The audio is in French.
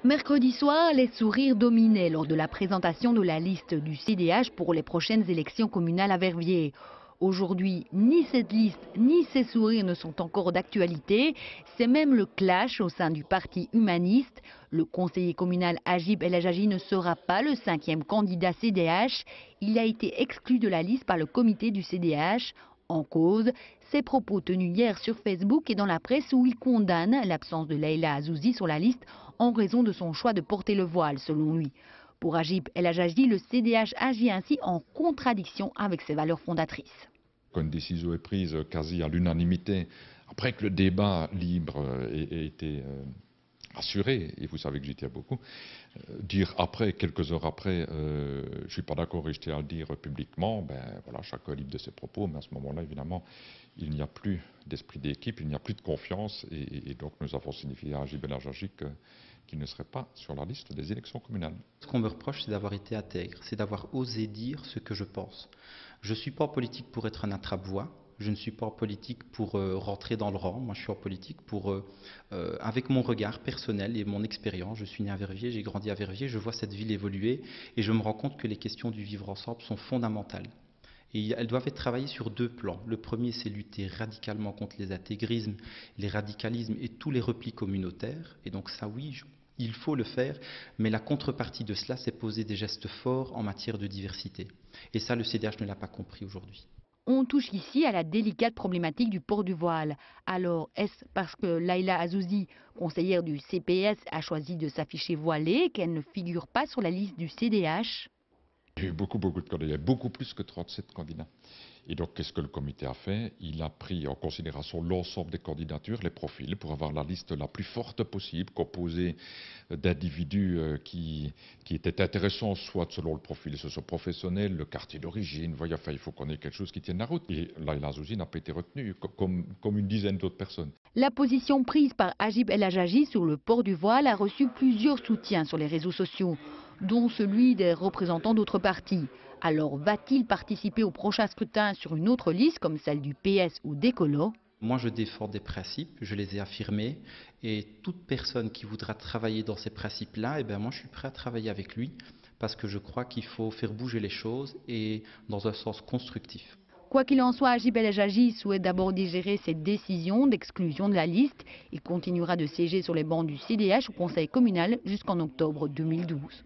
Mercredi soir, les sourires dominaient lors de la présentation de la liste du CDH pour les prochaines élections communales à Verviers. Aujourd'hui, ni cette liste ni ces sourires ne sont encore d'actualité. C'est même le clash au sein du parti humaniste. Le conseiller communal Agib El Ajaji ne sera pas le 5e candidat CDH. Il a été exclu de la liste par le comité du CDH. En cause, ses propos tenus hier sur Facebook et dans la presse où il condamne l'absence de Leïla Azouzi sur la liste en raison de son choix de porter le voile, selon lui. Pour Agib El Ajaji, le CDH agit ainsi en contradiction avec ses valeurs fondatrices. Quand une décision est prise quasi à l'unanimité, après que le débat libre ait été assuré, et vous savez que j'y tiens beaucoup, dire après, quelques heures après, je ne suis pas d'accord et je tiens à le dire publiquement, ben voilà, chacun est libre de ses propos, mais à ce moment-là, évidemment, il n'y a plus d'esprit d'équipe, il n'y a plus de confiance, et donc nous avons signifié à Agib El Ajaji qu'il ne serait pas sur la liste des élections communales. Ce qu'on me reproche, c'est d'avoir été intègre, c'est d'avoir osé dire ce que je pense. Je ne suis pas en politique pour être un attrape-voix, je ne suis pas en politique pour rentrer dans le rang, moi je suis en politique pour, avec mon regard personnel et mon expérience. Je suis né à Verviers, j'ai grandi à Verviers, je vois cette ville évoluer et je me rends compte que les questions du vivre ensemble sont fondamentales. Et elles doivent être travaillées sur deux plans. Le premier, c'est lutter radicalement contre les intégrismes, les radicalismes et tous les replis communautaires. Et donc ça, oui, il faut le faire, mais la contrepartie de cela, c'est poser des gestes forts en matière de diversité. Et ça, le CDH ne l'a pas compris aujourd'hui. On touche ici à la délicate problématique du port du voile. Alors, est-ce parce que Leïla Azouzi, conseillère du CPS, a choisi de s'afficher voilée qu'elle ne figure pas sur la liste du CDH ? Il y a eu beaucoup de candidats, il y a beaucoup plus que 37 candidats. Et donc, qu'est-ce que le comité a fait? Il a pris en considération l'ensemble des candidatures, les profils, pour avoir la liste la plus forte possible, composée d'individus qui étaient intéressants, soit selon le profil socio-professionnel, le quartier d'origine. Enfin, il faut qu'on ait quelque chose qui tienne la route. Et Leïla Azouzi n'a pas été retenue, comme une dizaine d'autres personnes. La position prise par Agib El Ajaji sur le port du voile a reçu plusieurs soutiens sur les réseaux sociaux, dont celui des représentants d'autres partis. Alors va-t-il participer au prochain scrutin sur une autre liste comme celle du PS ou d'Ecolo ? Moi, je défends des principes, je les ai affirmés, et toute personne qui voudra travailler dans ces principes-là, moi, je suis prêt à travailler avec lui, parce que je crois qu'il faut faire bouger les choses et dans un sens constructif. Quoi qu'il en soit, Agib El Ajaji souhaite d'abord digérer cette décision d'exclusion de la liste. Il continuera de siéger sur les bancs du CDH au conseil communal jusqu'en octobre 2012.